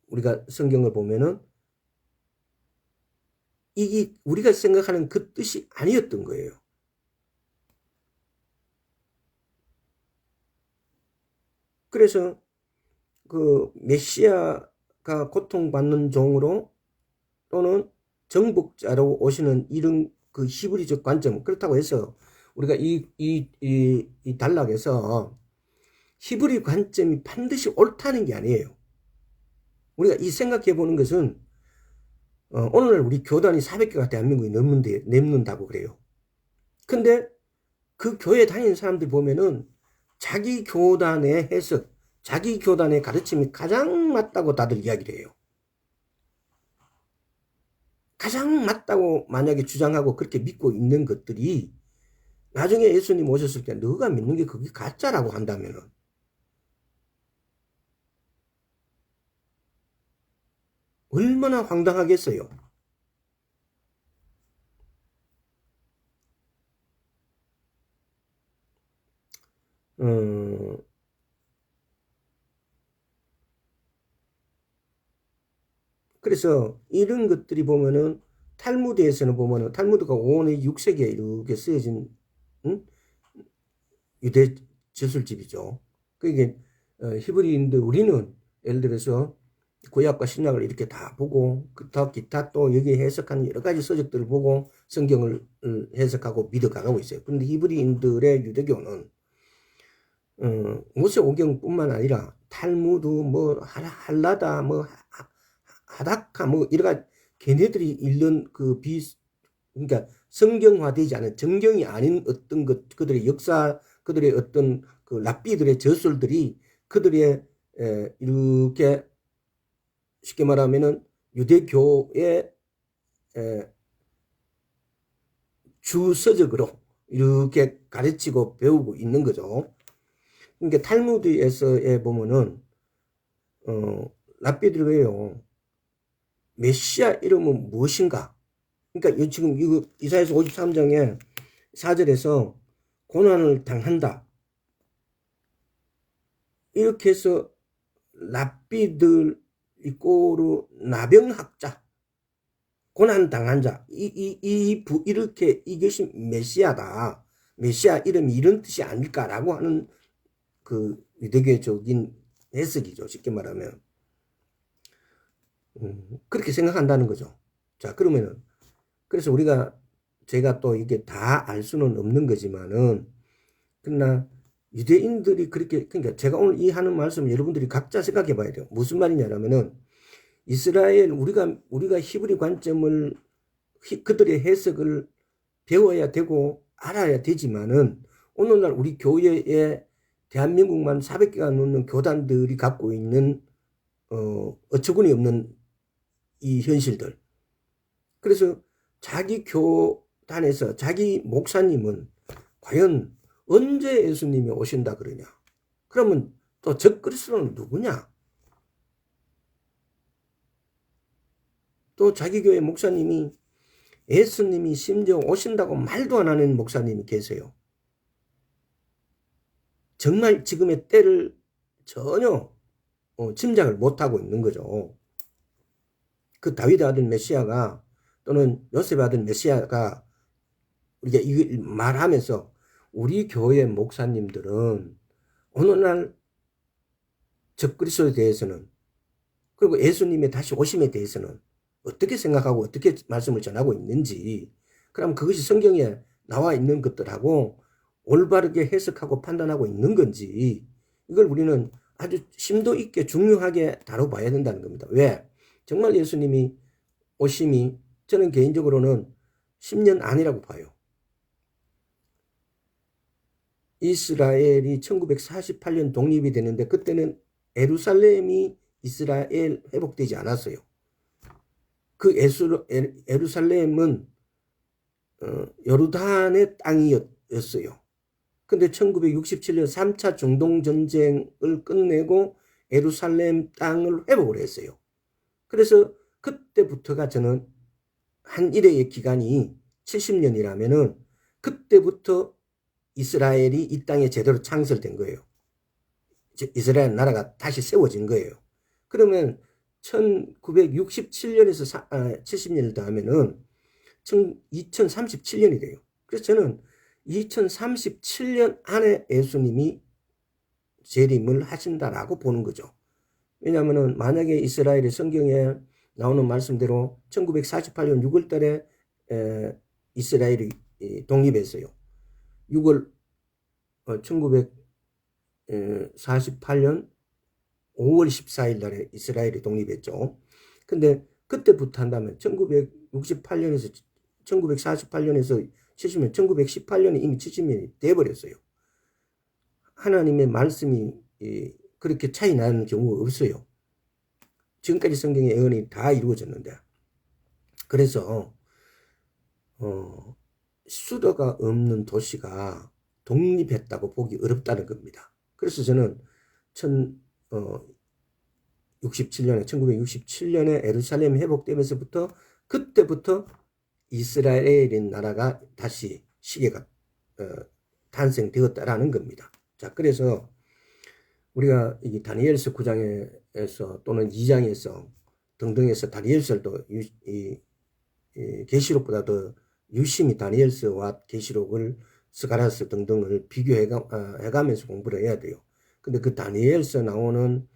우리가 성경을 보면은 이게 우리가 생각하는 그 뜻이 아니었던 거예요. 그래서 그 메시아가 고통받는 종으로 또는 정복자로 오시는 이런 그 히브리적 관점, 그렇다고 해서 우리가 이 단락에서 히브리 관점이 반드시 옳다는 게 아니에요. 우리가 이 생각해 보는 것은 오늘날 우리 교단이 400개가 대한민국에 넘는다고 그래요. 근데 그 교회 다니는 사람들 보면은 자기 교단의 해석, 자기 교단의 가르침이 가장 맞다고 다들 이야기를 해요. 가장 맞다고 만약에 주장하고 그렇게 믿고 있는 것들이 나중에 예수님 오셨을 때 너가 믿는 게 그게 가짜라고 한다면은 얼마나 황당하겠어요. 그래서 이런 것들이 보면은 탈무드에서는 보면은 탈무드가 5원의 6세기에 이렇게 쓰여진 유대 저술집이죠. 그게 히브리인들 우리는 예를 들어서 구약과 신약을 이렇게 다 보고 기타 또 여기 해석하는 여러 가지 서적들을 보고 성경을 해석하고 믿어가고 있어요. 그런데 히브리인들의 유대교는 모세오경뿐만 아니라 탈무드 뭐 할라다 뭐 하다카 뭐 여러 가지 걔네들이 읽는 그 그러니까 성경화되지 않은 정경이 아닌 어떤 것 그들의 역사 그들의 어떤 그 랍비들의 저술들이 그들의 이렇게 쉽게 말하면은 유대교의 주서적으로 이렇게 가르치고 배우고 있는 거죠. 그러니까 탈무드에서에 보면은 랍비들이에요. 메시아 이름은 무엇인가? 그러니까 지금 이거 이사야서 53장에 4절에서 고난을 당한다. 이렇게 해서 랍비들 이꼬르 나병학자 고난 당한 자 이렇게 이것이 메시아다. 메시아 이름이 이런 뜻이 아닐까라고 하는 그 유대교적인 해석이죠. 쉽게 말하면 그렇게 생각한다는 거죠. 자 그러면은 그래서 제가 또 이게 다 알 수는 없는 거지만은 그러나 유대인들이 그렇게 그러니까 제가 오늘 이 하는 말씀 여러분들이 각자 생각해 봐야 돼요. 무슨 말이냐면은 이스라엘 우리가 히브리 관점을 그들의 해석을 배워야 되고 알아야 되지만은 오늘날 우리 교회에 대한민국만 400개가 넘는 교단들이 갖고 있는 어처구니 없는 이 현실들. 그래서 자기 교단에서 자기 목사님은 과연 언제 예수님이 오신다 그러냐? 그러면 또 적그리스도는 누구냐? 또 자기 교회 목사님이 예수님이 심지어 오신다고 말도 안 하는 목사님이 계세요. 정말 지금의 때를 전혀 짐작을 못하고 있는 거죠. 그 다윗의 아들 메시아가 또는 요셉의 아들 메시아가 우리가 이걸 말하면서 우리 교회 목사님들은 오늘날 적그리스도에 대해서는 그리고 예수님의 다시 오심에 대해서는 어떻게 생각하고 어떻게 말씀을 전하고 있는지 그럼 그것이 성경에 나와 있는 것들하고 올바르게 해석하고 판단하고 있는 건지 이걸 우리는 아주 심도 있게 중요하게 다뤄봐야 된다는 겁니다. 왜? 정말 예수님이 오심이 저는 개인적으로는 10년 안이라고 봐요. 이스라엘이 1948년 독립이 되는데 그때는 예루살렘이 이스라엘 회복되지 않았어요. 그 예루살렘은 요르단의 땅이었어요. 근데 1967년 3차 중동전쟁을 끝내고 예루살렘 땅을 회복을 했어요. 그래서 그때부터가 저는 한 일회의 기간이 70년이라면은 그때부터 이스라엘이 이 땅에 제대로 창설된 거예요. 이스라엘 나라가 다시 세워진 거예요. 그러면 1967년에서 70년을 더하면은 2037년이 돼요. 그래서 저는 2037년 안에 예수님이 재림을 하신다라고 보는 거죠. 왜냐하면 만약에 이스라엘의 성경에 나오는 말씀대로 1948년 6월 달에 이스라엘이 독립했어요. 1948년 5월 14일 날에 이스라엘이 독립했죠. 근데 그때부터 한다면 1968년에서 1948년에서 70년, 1918년에 이미 70년이 돼버렸어요. 하나님의 말씀이 그렇게 차이 나는 경우가 없어요. 지금까지 성경의 예언이 다 이루어졌는데. 그래서 수도가 없는 도시가 독립했다고 보기 어렵다는 겁니다. 그래서 저는 1967년에 예루살렘이 회복되면서부터 그때부터 이스라엘의 나라가 다시 시계가 탄생되었다라는 겁니다. 자, 그래서 우리가 이 다니엘서 9장에서 또는 2장에서 등등에서 다니엘서도 계시록보다 더 유심히 다니엘서와 계시록을 스가랴서 등등을 비교해가면서 공부를 해야 돼요. 근데 그 다니엘서 나오는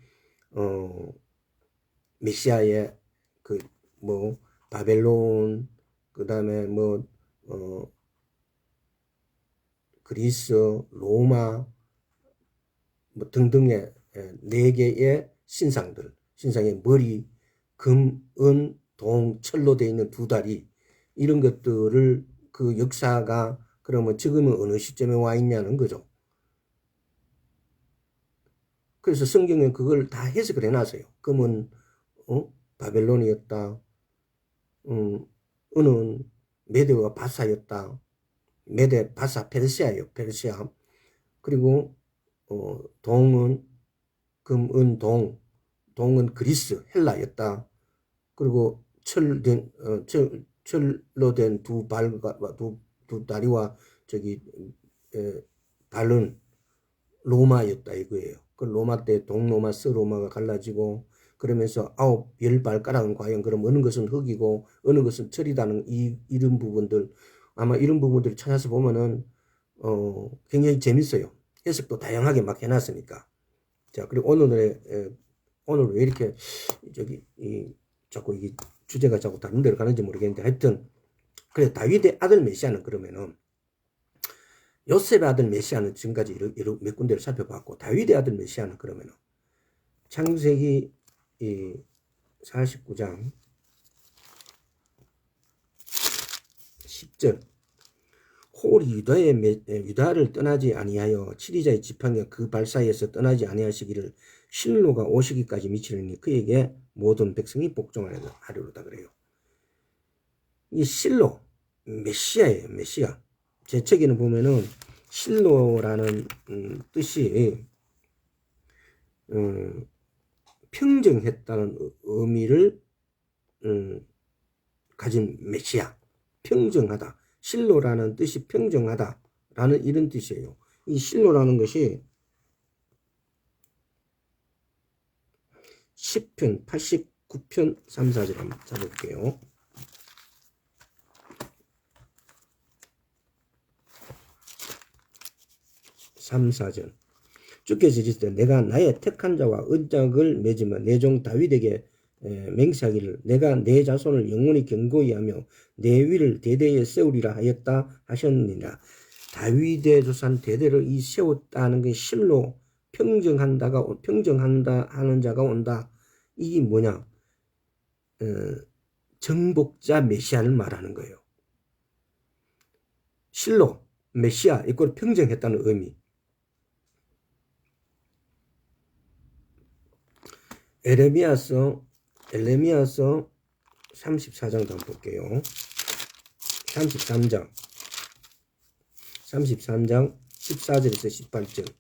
메시아의 바벨론, 그 다음에 그리스, 로마 등등의 4개의 신상의 머리, 금, 은, 동, 철로 되어 있는 2다리, 이런 것들을 그 역사가 그러면 지금은 어느 시점에 와 있냐는 거죠. 그래서 성경에 그걸 다 해석을 해놨어요. 금은 바벨론이었다. 은은 메대와 바사였다. 메대, 바사, 페르시아예요. 페르시아. 그리고 동은 금, 은, 동은 그리스, 헬라였다. 그리고 철로 된 두 다리와 발은 로마였다 이거예요. 그 로마 때 동로마, 서로마가 갈라지고 그러면서 9발가락은 과연 그럼 어느 것은 흙이고 어느 것은 철이다는 이런 부분들, 아마 이런 부분들을 찾아서 보면은 굉장히 재밌어요. 해석도 다양하게 막 해놨으니까. 자, 그리고 오늘 왜 이렇게 자꾸 이게 주제가 자꾸 다른 데로 가는지 모르겠는데, 하여튼 그래, 다윗의 아들 메시아는 그러면은 요셉의 아들 메시아는 지금까지 몇 군데를 살펴봤고, 다윗의 아들 메시아는 그러면은 창세기 49장 10절, 홀이 유다를 떠나지 아니하여 치리자의 지팡이가 그 발 사이에서 떠나지 아니하시기를 실로가 오시기까지 미치리니 그에게 모든 백성이 복종하리로다 그래요. 이 실로 메시아예요. 메시아. 제 책에는 보면은 실로라는 뜻이 평정했다는 의미를 가진 메시아. 평정하다. 실로라는 뜻이 평정하다라는 이런 뜻이에요. 이 실로라는 것이 시편 89편 3, 4절 한번 찾아볼게요. 3, 4절. 주께서 이르시되 내가 나의 택한 자와 언약을 맺으며 내 종 다윗에게 맹세하기를 내가 내 자손을 영원히 견고히 하며 내 위를 대대에 세우리라 하였다 하셨느니라. 다윗의 조상 대대를 세웠다는 게 실로 평정한다 하는 자가 온다. 이게 뭐냐? 정복자 메시아를 말하는 거예요. 실로 메시아 이걸 평정했다는 의미. 엘레미야서 34장도 한번 볼게요. 33장 14절에서 18절.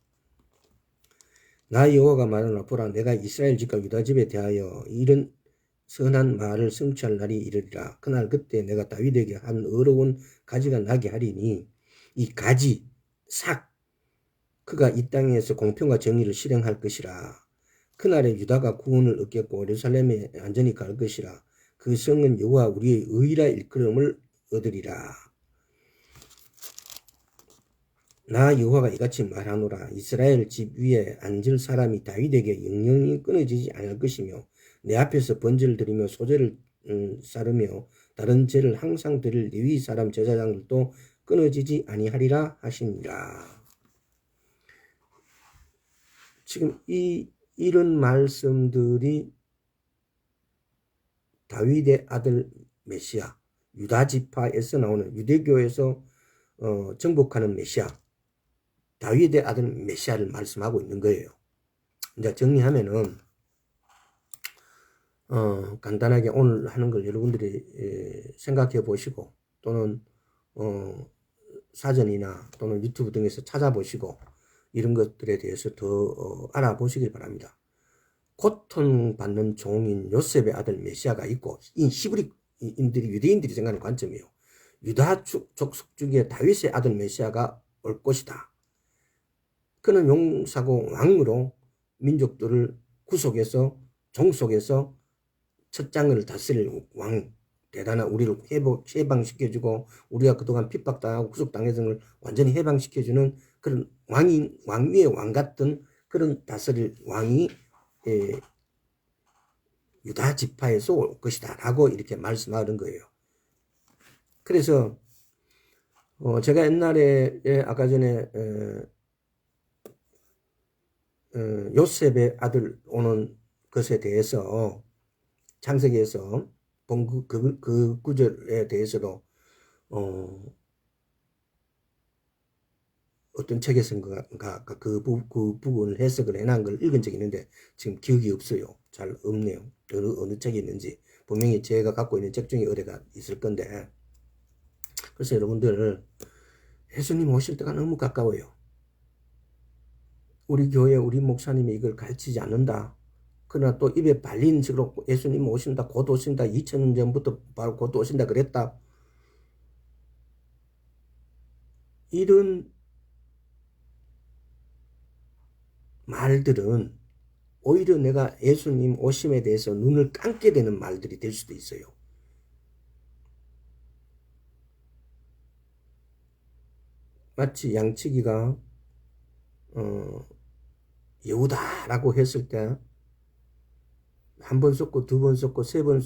나 여호와가 말하노라. 보라, 내가 이스라엘 집과 유다 집에 대하여 이런 선한 말을 성취할 날이 이르리라. 그날 그때 내가 다윗에게 한 어려운 가지가 나게 하리니 이 가지, 삭, 그가 이 땅에서 공평과 정의를 실행할 것이라. 그날에 유다가 구원을 얻겠고 예루살렘에 안전히 갈 것이라. 그 성은 여호와 우리의 의라 일컬음을 얻으리라. 나 여호와가 이같이 말하노라. 이스라엘 집 위에 앉을 사람이 다윗에게 영영이 끊어지지 않을 것이며 내 앞에서 번제를 드리며 소제를 싸르며 다른 제를 항상 드릴 레위 사람 제사장들도 끊어지지 아니하리라 하시니라. 지금 이런 말씀들이 다윗의 아들 메시아, 유다 지파에서 나오는 유대교에서 정복하는 메시아, 다윗의 아들 메시아를 말씀하고 있는 거예요. 이제 정리하면은 간단하게 오늘 하는 걸 여러분들이 생각해 보시고 또는 사전이나 또는 유튜브 등에서 찾아보시고 이런 것들에 대해서 더 알아보시길 바랍니다. 고통받는 종인 요셉의 아들 메시아가 있고 이 히브리인들이 유대인들이 생각하는 관점이에요. 유다 족속 중에 다윗의 아들 메시아가 올 것이다. 그는 용사고 왕으로 민족들을 구속해서 종속해서 첫 장을 다스릴 왕, 대단한 우리를 해방시켜주고 우리가 그동안 핍박당하고 구속당해서 완전히 해방시켜주는 그런 왕 위의 왕 같은 그런 다스릴 왕이 유다 지파에서 올 것이다 라고 이렇게 말씀하는 거예요. 그래서 제가 옛날에 아까 전에 요셉의 아들 오는 것에 대해서 창세기에서 본 그 구절에 대해서도 어떤 책에서인가 그 부분을 해석을 해놓은 걸 읽은 적이 있는데 지금 기억이 없어요. 잘 없네요. 어느 책이 있는지. 분명히 제가 갖고 있는 책 중에 어디가 있을 건데. 그래서 여러분들 예수님 오실 때가 너무 가까워요. 우리 교회 우리 목사님이 이걸 가르치지 않는다. 그러나 또 입에 발린 식으로 예수님 오신다, 곧 오신다, 2000년 전부터 바로 곧 오신다 그랬다. 이런 말들은 오히려 내가 예수님 오심에 대해서 눈을 감게 되는 말들이 될 수도 있어요. 마치 양치기가 여우다라고 했을 때 한 번 쏟고 두 번 쏟고 세 번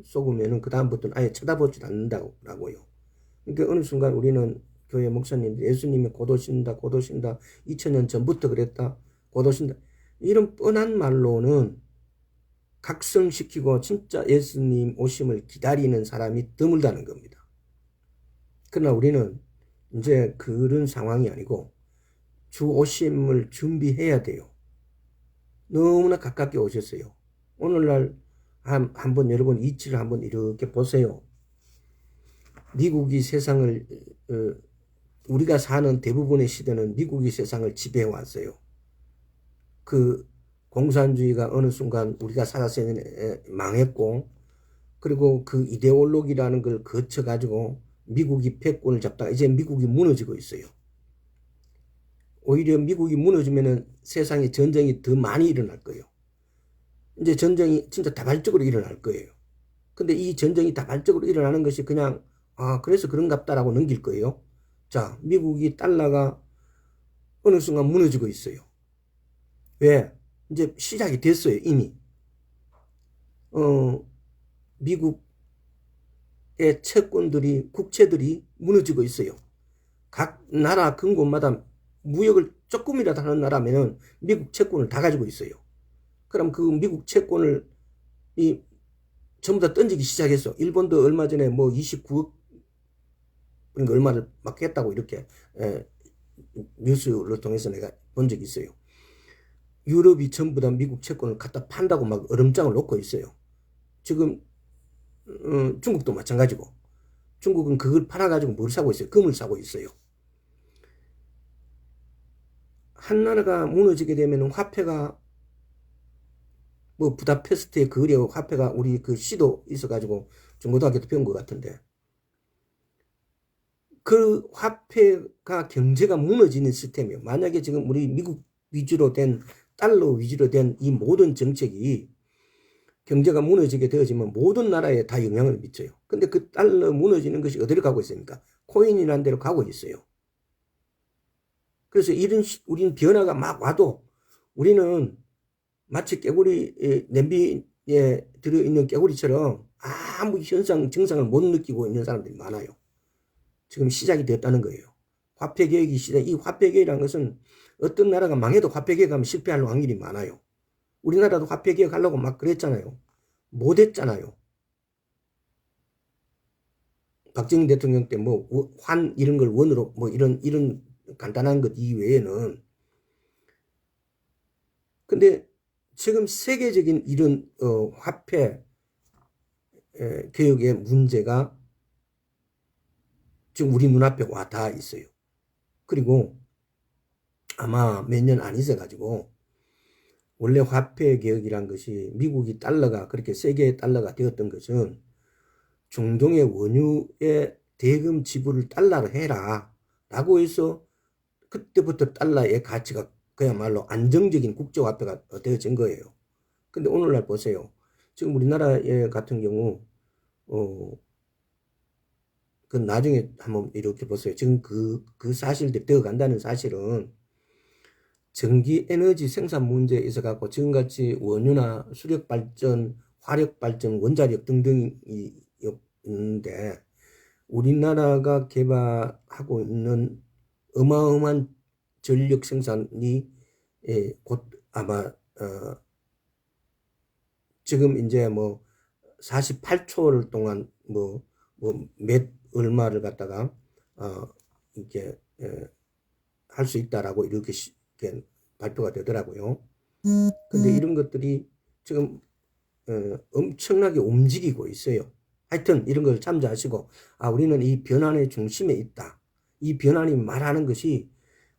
쏟으면은 그 다음부터는 아예 쳐다보지도 않는다고요. 그러니까 어느 순간 우리는 교회 목사님 예수님이 곧 오신다 곧 오신다 2000년 전부터 그랬다 곧 오신다 이런 뻔한 말로는 각성시키고 진짜 예수님 오심을 기다리는 사람이 드물다는 겁니다. 그러나 우리는 이제 그런 상황이 아니고 주 오심을 준비해야 돼요. 너무나 가깝게 오셨어요. 오늘날 한번 여러분 이치를 한번 이렇게 보세요. 미국이 세상을 우리가 사는 대부분의 시대는 미국이 세상을 지배해 왔어요. 그 공산주의가 어느 순간 우리가 살았을 때 망했고 그리고 그 이데올로기라는 걸 거쳐 가지고 미국이 패권을 잡다가 이제 미국이 무너지고 있어요. 오히려 미국이 무너지면은 세상에 전쟁이 더 많이 일어날 거예요. 이제 전쟁이 진짜 다발적으로 일어날 거예요. 근데 이 전쟁이 다발적으로 일어나는 것이 그냥 그래서 그런갑다라고 넘길 거예요. 자, 미국이 달러가 어느 순간 무너지고 있어요. 왜? 이제 시작이 됐어요, 이미. 미국의 채권들이, 국채들이 무너지고 있어요. 각 나라 근곳마다 무역을 조금이라도 하는 나라면은 미국 채권을 다 가지고 있어요. 그럼 그 미국 채권을 전부 다 던지기 시작했어. 일본도 얼마 전에 뭐 29억 얼마를 막 했다고 이렇게 뉴스를 통해서 내가 본 적이 있어요. 유럽이 전부 다 미국 채권을 갖다 판다고 막 얼음장을 놓고 있어요. 지금 중국도 마찬가지고 중국은 그걸 팔아가지고 뭘 사고 있어요? 금을 사고 있어요. 한 나라가 무너지게 되면 화폐가 뭐 부다페스트의 거리에 화폐가 우리 그 시도 있어가지고 중고등학교 때 배운 것 같은데 그 화폐가 경제가 무너지는 시스템이에요. 만약에 지금 우리 미국 위주로 된 달러 위주로 된 이 모든 정책이 경제가 무너지게 되어지면 모든 나라에 다 영향을 미쳐요. 근데 그 달러 무너지는 것이 어디로 가고 있습니까? 코인이라는 데로 가고 있어요. 그래서 이런 우리는 변화가 막 와도 우리는 마치 깨구리 냄비에 들어있는 깨구리처럼 아무 증상을 못 느끼고 있는 사람들이 많아요. 지금 시작이 되었다는 거예요. 화폐개혁이 이 화폐개혁이라는 것은 어떤 나라가 망해도 화폐개혁하면 실패할 확률이 많아요. 우리나라도 화폐개혁 하려고 막 그랬잖아요. 못했잖아요. 박정희 대통령 때 뭐 환 이런 걸 원으로 뭐 이런 간단한 것 이외에는. 근데 지금 세계적인 이런 화폐 개혁의 문제가 지금 우리 눈앞에 와 닿아 있어요. 그리고 아마 몇 년 안 있어가지고 원래 화폐 개혁이란 것이 미국이 달러가 그렇게 세계의 달러가 되었던 것은 중동의 원유의 대금 지불을 달러로 해라 라고 해서 그때부터 달러의 가치가 그야말로 안정적인 국제화폐가 되어진 거예요. 근데 오늘날 보세요. 지금 우리나라 같은 경우 그 나중에 한번 이렇게 보세요. 지금 그 사실들이 되어간다는 사실은 전기 에너지 생산 문제에 있어 갖고 지금같이 원유나 수력 발전, 화력 발전, 원자력 등등이 있는데 우리나라가 개발하고 있는 어마어마한 전력 생산이 곧 아마 지금 이제 뭐 48초를 동안 몇 얼마를 갖다가 이렇게 할 수 있다라고 이렇게 발표가 되더라고요. 근데 이런 것들이 지금 엄청나게 움직이고 있어요. 하여튼 이런 걸 참조하시고 우리는 이 변환의 중심에 있다. 이 변환이 말하는 것이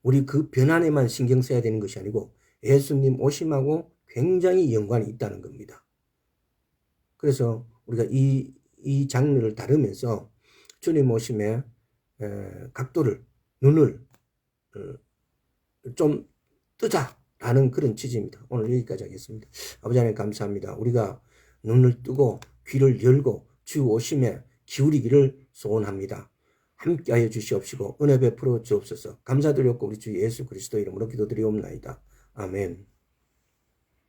우리 그 변환에만 신경 써야 되는 것이 아니고 예수님 오심하고 굉장히 연관이 있다는 겁니다. 그래서 우리가 이 장르를 다루면서 주님 오심의 각도를 눈을 좀 뜨자라는 그런 취지입니다. 오늘 여기까지 하겠습니다. 아버지 하나님 감사합니다. 우리가 눈을 뜨고 귀를 열고 주 오심에 기울이기를 소원합니다. 함께하여 주시옵시고 은혜 베풀어 주옵소서. 감사드렸고 우리 주 예수 그리스도 이름으로 기도드리옵나이다. 아멘.